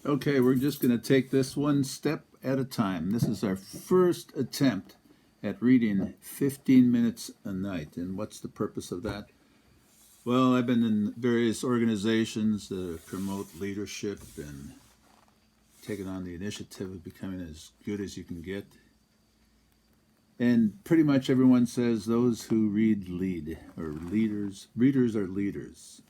Okay, we're just going to take this one step at a time. This is our first attempt at reading 15 minutes a night. And what's the purpose of that? Well, I've been in various organizations that promote leadership and taken on the initiative of becoming as good as you can get. And pretty much everyone says those who read lead, or readers are leaders.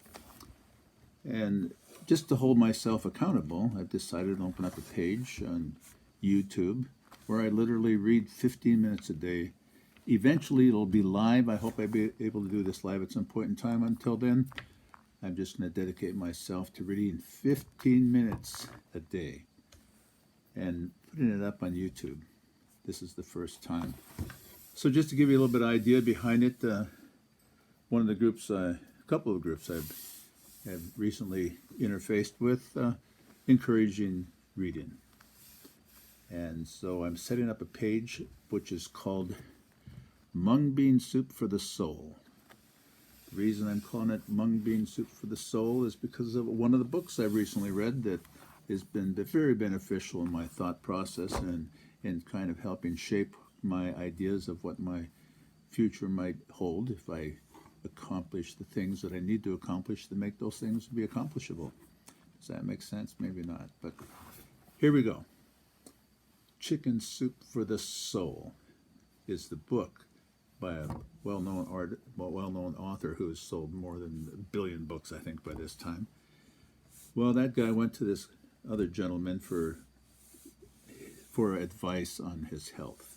And just to hold myself accountable, I've decided to open up a page on YouTube where I literally read 15 minutes a day. Eventually it'll be live. I hope I'll be able to do this live at some point in time. Until then, I'm just going to dedicate myself to reading 15 minutes a day and putting it up on YouTube. This is the first time. So just to give you a little bit of idea behind it, one of the groups, a couple of groups I've have recently interfaced with, encouraging reading. And so I'm setting up a page which is called Mung Bean Soup for the Soul. The reason I'm calling it Mung Bean Soup for the Soul is because of one of the books I've recently read that has been very beneficial in my thought process and kind of helping shape my ideas of what my future might hold if I accomplish the things that I need to accomplish to make those things be accomplishable. Does that make sense? Maybe not, but here we go. Chicken Soup for the Soul is the book by a well-known author who has sold more than 1 billion books, I think, by this time. Well, that guy went to this other gentleman for advice on his health.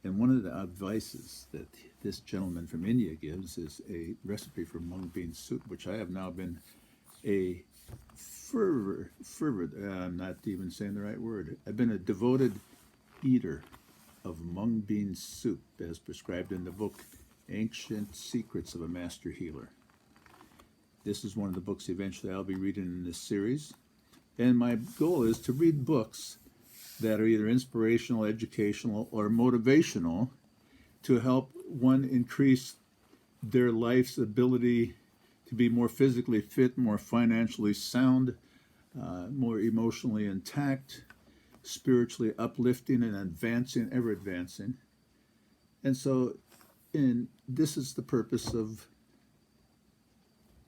And one of the advices that this gentleman from India gives is a recipe for mung bean soup, which I have now been a I'm not even saying the right word. I've been a devoted eater of mung bean soup as prescribed in the book Ancient Secrets of a Master Healer. This is one of the books eventually I'll be reading in this series. And my goal is to read books that are either inspirational, educational, or motivational to help one increase their life's ability to be more physically fit, more financially sound, more emotionally intact, spiritually uplifting and advancing, ever advancing. And so this is the purpose of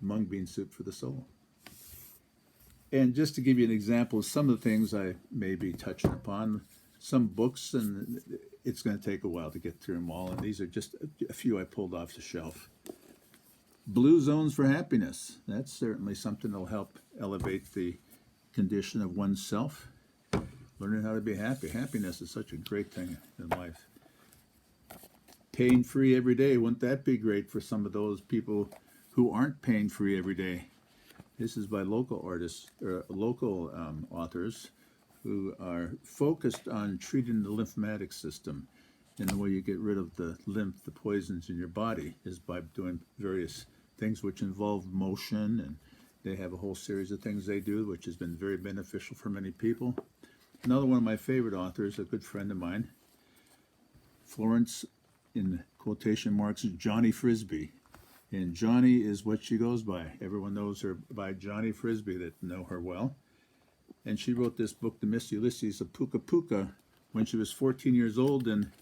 Mung Bean Soup for the Soul. And just to give you an example of some of the things I may be touching upon, some books, and it's going to take a while to get through them all, and these are just a few I pulled off the shelf. Blue Zones for Happiness. That's certainly something that will help elevate the condition of oneself. Learning how to be happy. Happiness is such a great thing in life. Pain-free every day. Wouldn't that be great for some of those people who aren't pain-free every day? This is by local artists, or local authors who are focused on treating the lymphatic system. And the way you get rid of the lymph, the poisons in your body, is by doing various things which involve motion. And they have a whole series of things they do, which has been very beneficial for many people. Another one of my favorite authors, a good friend of mine, Florence, in quotation marks, Johnny Frisbee. And Johnny is what she goes by. Everyone knows her by Johnny Frisbee that know her well. And she wrote this book, The Miss Ulysses of Puka Puka, when she was 14 years old. And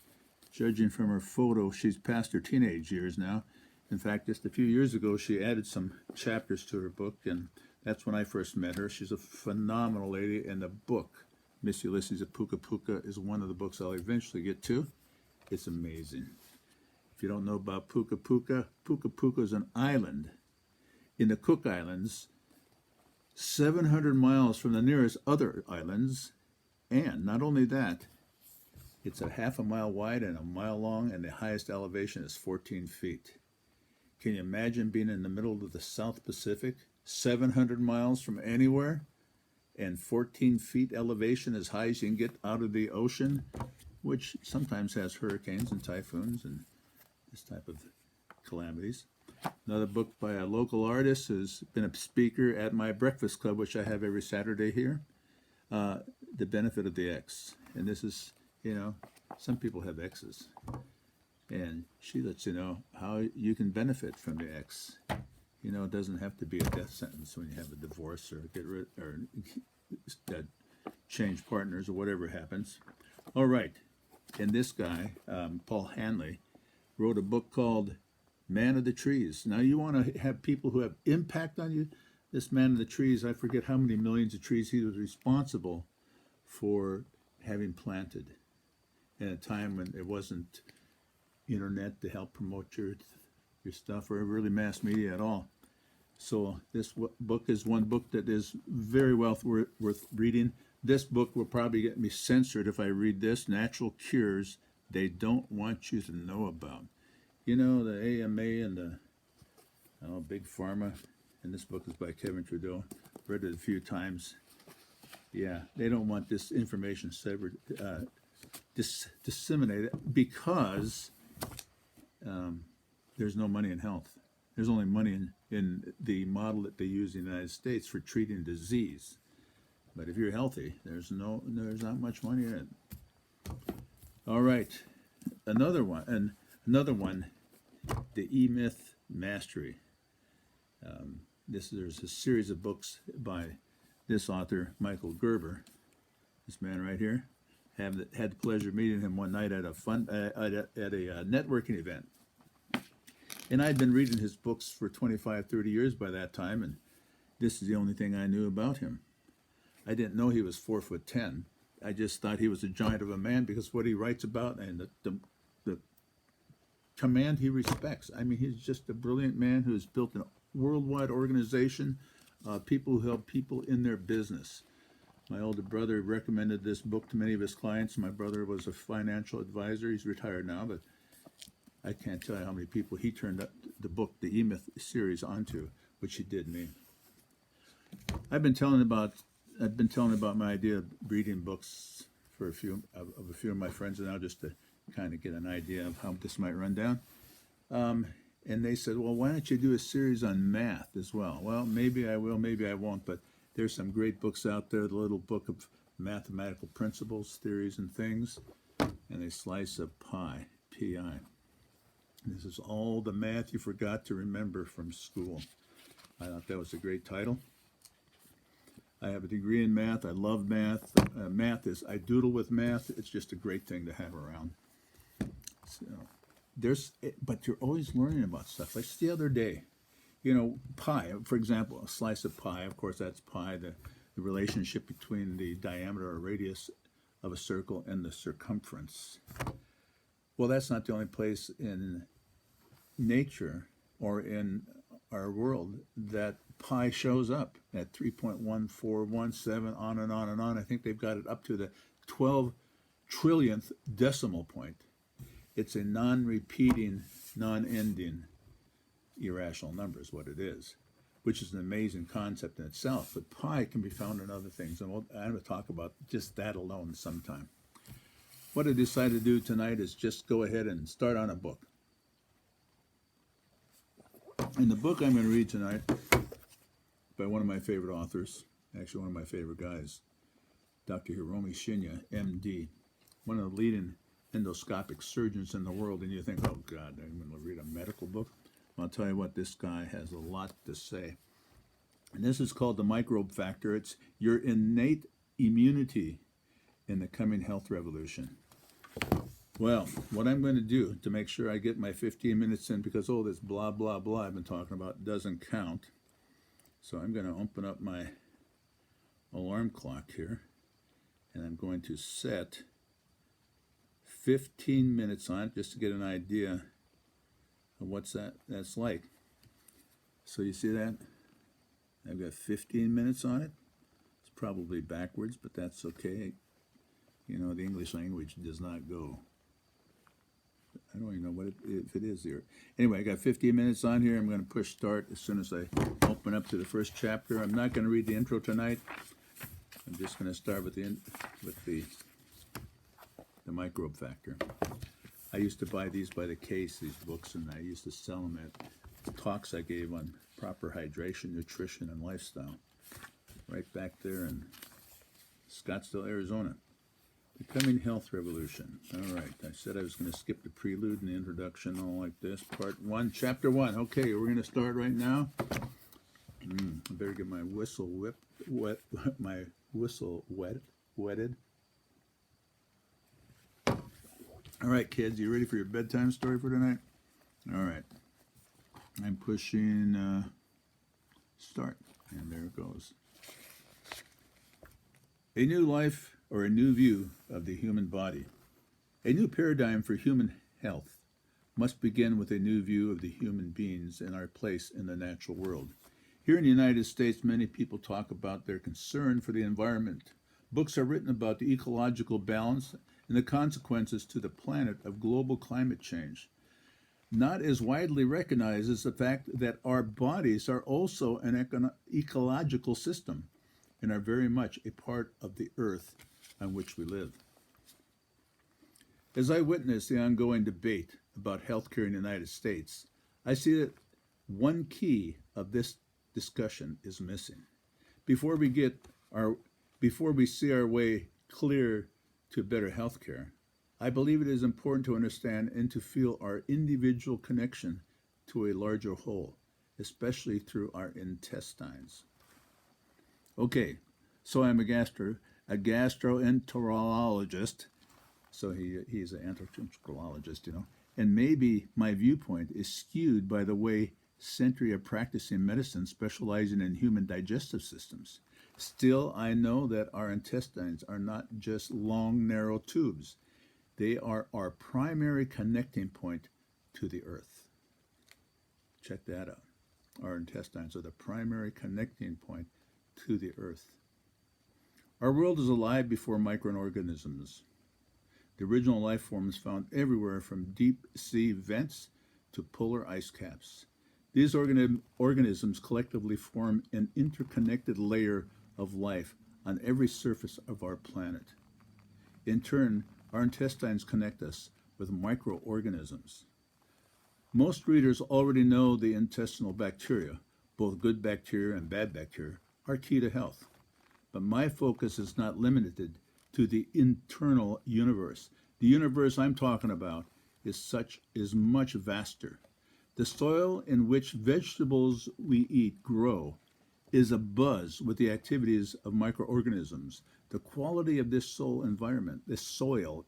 judging from her photo, she's past her teenage years now. In fact, just a few years ago, she added some chapters to her book. And that's when I first met her. She's a phenomenal lady. And the book, Miss Ulysses of Puka Puka, is one of the books I'll eventually get to. It's amazing. If you don't know about Puka Puka, Puka Puka is an island in the Cook Islands, 700 miles from the nearest other islands. And not only that, it's a half a mile wide and a mile long, and the highest elevation is 14 feet. Can you imagine being in the middle of the South Pacific, 700 miles from anywhere, and 14 feet elevation, as high as you can get out of the ocean, which sometimes has hurricanes and typhoons and this type of calamities. Another book by a local artist who's been a speaker at my breakfast club, which I have every Saturday here, The Benefit of the X. And this is, some people have X's. And she lets you know how you can benefit from the X. You know, it doesn't have to be a death sentence when you have a divorce or change partners or whatever happens. All right. And this guy, Paul Hanley, wrote a book called Man of the Trees. Now, you want to have people who have impact on you? This Man of the Trees, I forget how many millions of trees he was responsible for having planted in a time when there wasn't internet to help promote your stuff or really mass media at all. So this book is one book that is very well worth reading. This book will probably get me censored if I read this, Natural Cures They Don't Want You to Know About. You know, the AMA and the Big Pharma, and this book is by Kevin Trudeau. Read it a few times. Yeah, they don't want this information disseminated because there's no money in health. There's only money in the model that they use in the United States for treating disease. But if you're healthy, there's not much money in it. All right, another one, the E-Myth Mastery. There's a series of books by this author, Michael Gerber. This man right here. Had the pleasure of meeting him one night at a networking event. And I'd been reading his books for 25, 30 years by that time, and this is the only thing I knew about him. I didn't know he was 4'10". I just thought he was a giant of a man because what he writes about and the command he respects. I mean, he's just a brilliant man who has built a worldwide organization, people who help people in their business. My older brother recommended this book to many of his clients. My brother was a financial advisor. He's retired now, but I can't tell you how many people he turned up the book, the E-Myth series, onto, which he did me. I've been telling about my idea of reading books for a few of my friends now, just to kind of get an idea of how this might run down. And they said, well, why don't you do a series on math as well? Well, maybe I will, maybe I won't, but there's some great books out there, the little book of mathematical principles, theories, and things, and a slice of pie, P-I. This is all the math you forgot to remember from school. I thought that was a great title. I have a degree in math. I love math. I doodle with math. It's just a great thing to have around. So, but you're always learning about stuff. Like the other day, you know, pie, for example, a slice of pie. Of course, that's pi, the relationship between the diameter or radius of a circle and the circumference. Well, that's not the only place in nature or in our world that pi shows up at 3.1417, on and on and on. I think they've got it up to the 12 trillionth decimal point. It's a non-repeating, non-ending irrational number is what it is, which is an amazing concept in itself. But pi can be found in other things, and I'm going to talk about just that alone sometime. What I decided to do tonight is just go ahead and start on a book. And the book I'm going to read tonight by one of my favorite authors, actually one of my favorite guys, Dr. Hiromi Shinya, MD, one of the leading endoscopic surgeons in the world. And you think, oh God, I'm going to read a medical book. I'll tell you what, this guy has a lot to say. And this is called The Microbe Factor. It's your innate immunity in the coming health revolution. Well, what I'm going to do to make sure I get my 15 minutes in, because all this blah, blah, blah I've been talking about doesn't count. So I'm going to open up my alarm clock here, and I'm going to set 15 minutes on it just to get an idea of what's that's like. So you see that? I've got 15 minutes on it. It's probably backwards, but that's okay. You know, the English language does not go. I don't even know if it is here. Anyway, I got 15 minutes on here. I'm going to push start as soon as I open up to the first chapter. I'm not going to read the intro tonight. I'm just going to start with the microbe factor. I used to buy these by the case, these books, and I used to sell them at talks I gave on proper hydration, nutrition, and lifestyle. Right back there in Scottsdale, Arizona. The coming health revolution. All right, I said I was going to skip the prelude and the introduction, all like this. Part 1, Chapter 1. Okay, we're going to start right now. I better get my whistle wetted. All right, kids, you ready for your bedtime story for tonight? All right. I'm pushing start, and there it goes. A new life or a new view of the human body. A new paradigm for human health must begin with a new view of the human beings and our place in the natural world. Here in the United States, many people talk about their concern for the environment. Books are written about the ecological balance and the consequences to the planet of global climate change. Not as widely recognized is the fact that our bodies are also an ecological system and are very much a part of the earth on which we live. As I witness the ongoing debate about healthcare in the United States, I see that one key of this discussion is missing. Before we see our way clear to better healthcare, I believe it is important to understand and to feel our individual connection to a larger whole, especially through our intestines. Okay, so I'm a gastroenterologist, so he's an enterologist, and maybe my viewpoint is skewed by the way century of practicing medicine specializing in human digestive systems. Still, I know that our intestines are not just long, narrow tubes. They are our primary connecting point to the earth. Check that out. Our intestines are the primary connecting point to the earth. Our world is alive before microorganisms. The original life forms found everywhere from deep sea vents to polar ice caps. These organisms collectively form an interconnected layer of life on every surface of our planet. In turn, our intestines connect us with microorganisms. Most readers already know the intestinal bacteria, both good bacteria and bad bacteria, are key to health. But my focus is not limited to the internal universe. The universe I'm talking about is much vaster. The soil in which vegetables we eat grow is abuzz with the activities of microorganisms. The quality of this soil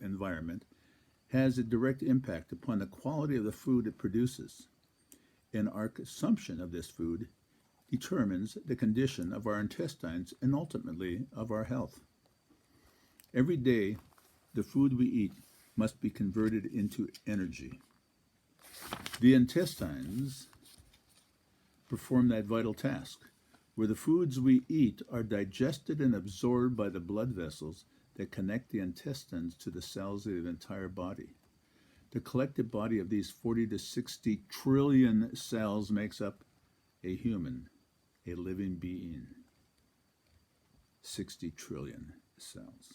environment has a direct impact upon the quality of the food it produces. And our consumption of this food determines the condition of our intestines and ultimately of our health. Every day, the food we eat must be converted into energy. The intestines perform that vital task, where the foods we eat are digested and absorbed by the blood vessels that connect the intestines to the cells of the entire body. The collective body of these 40 to 60 trillion cells makes up a human, a living being. 60 trillion cells.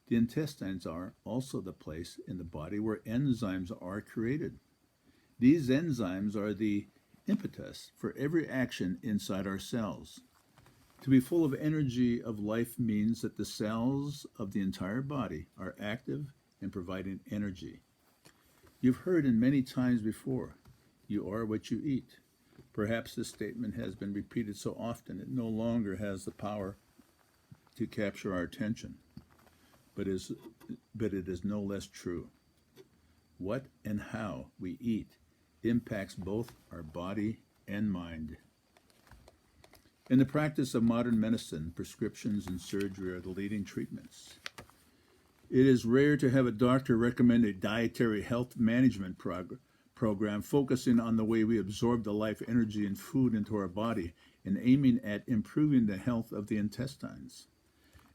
The intestines are also the place in the body where enzymes are created. These enzymes are the impetus for every action inside our cells. To be full of energy of life means that the cells of the entire body are active and providing energy. You've heard it many times before, you are what you eat. Perhaps this statement has been repeated so often it no longer has the power to capture our attention, but it is no less true. What and how we eat impacts both our body and mind. In the practice of modern medicine, prescriptions and surgery are the leading treatments. It is rare to have a doctor recommend a dietary health management program focusing on the way we absorb the life energy and food into our body and aiming at improving the health of the intestines.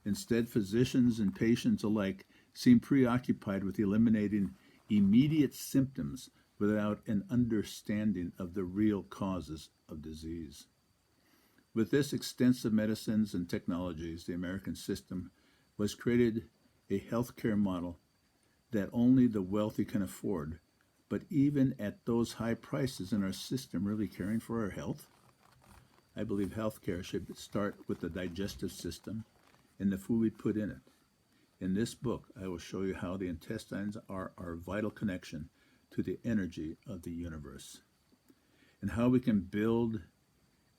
Instead, physicians and patients alike seem preoccupied with eliminating immediate symptoms without an understanding of the real causes of disease. With this extensive medicines and technologies, the American system was created a healthcare model that only the wealthy can afford, but even at those high prices in our system, really caring for our health? I believe healthcare should start with the digestive system and the food we put in it. In this book, I will show you how the intestines are our vital connection to the energy of the universe, and how we can build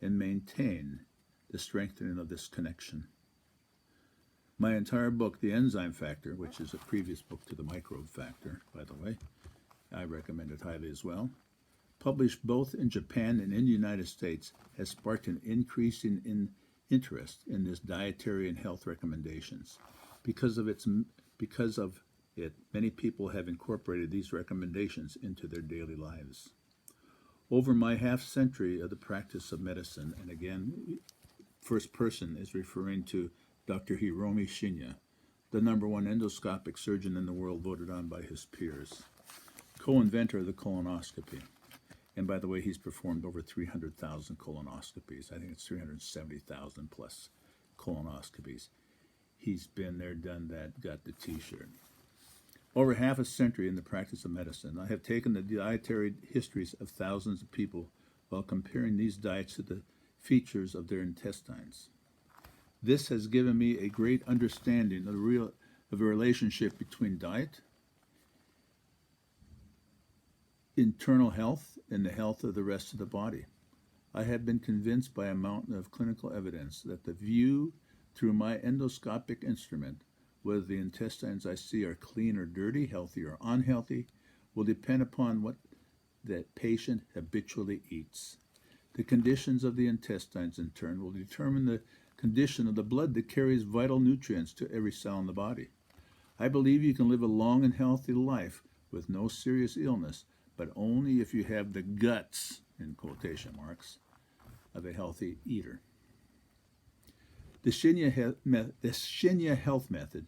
and maintain the strengthening of this connection. My entire book, The Enzyme Factor, which is a previous book to The Microbe Factor, by the way, I recommend it highly as well, published both in Japan and in the United States, has sparked an increase in interest in this dietary and health recommendations. Because of it, many people have incorporated these recommendations into their daily lives. Over my half-century of the practice of medicine, and again, first person is referring to Dr. Hiromi Shinya, the #1 endoscopic surgeon in the world, voted on by his peers, co-inventor of the colonoscopy. And by the way, he's performed over 300,000 colonoscopies. I think it's 370,000 plus colonoscopies. He's been there, done that, got the T-shirt. Over half a century in the practice of medicine, I have taken the dietary histories of thousands of people while comparing these diets to the features of their intestines. This has given me a great understanding of the relationship between diet, internal health, and the health of the rest of the body. I have been convinced by a mountain of clinical evidence that the view through my endoscopic instrument, whether the intestines I see are clean or dirty, healthy or unhealthy, will depend upon what that patient habitually eats. The conditions of the intestines, in turn, will determine the condition of the blood that carries vital nutrients to every cell in the body. I believe you can live a long and healthy life with no serious illness, but only if you have the guts, in quotation marks, of a healthy eater. The Shinya Health Method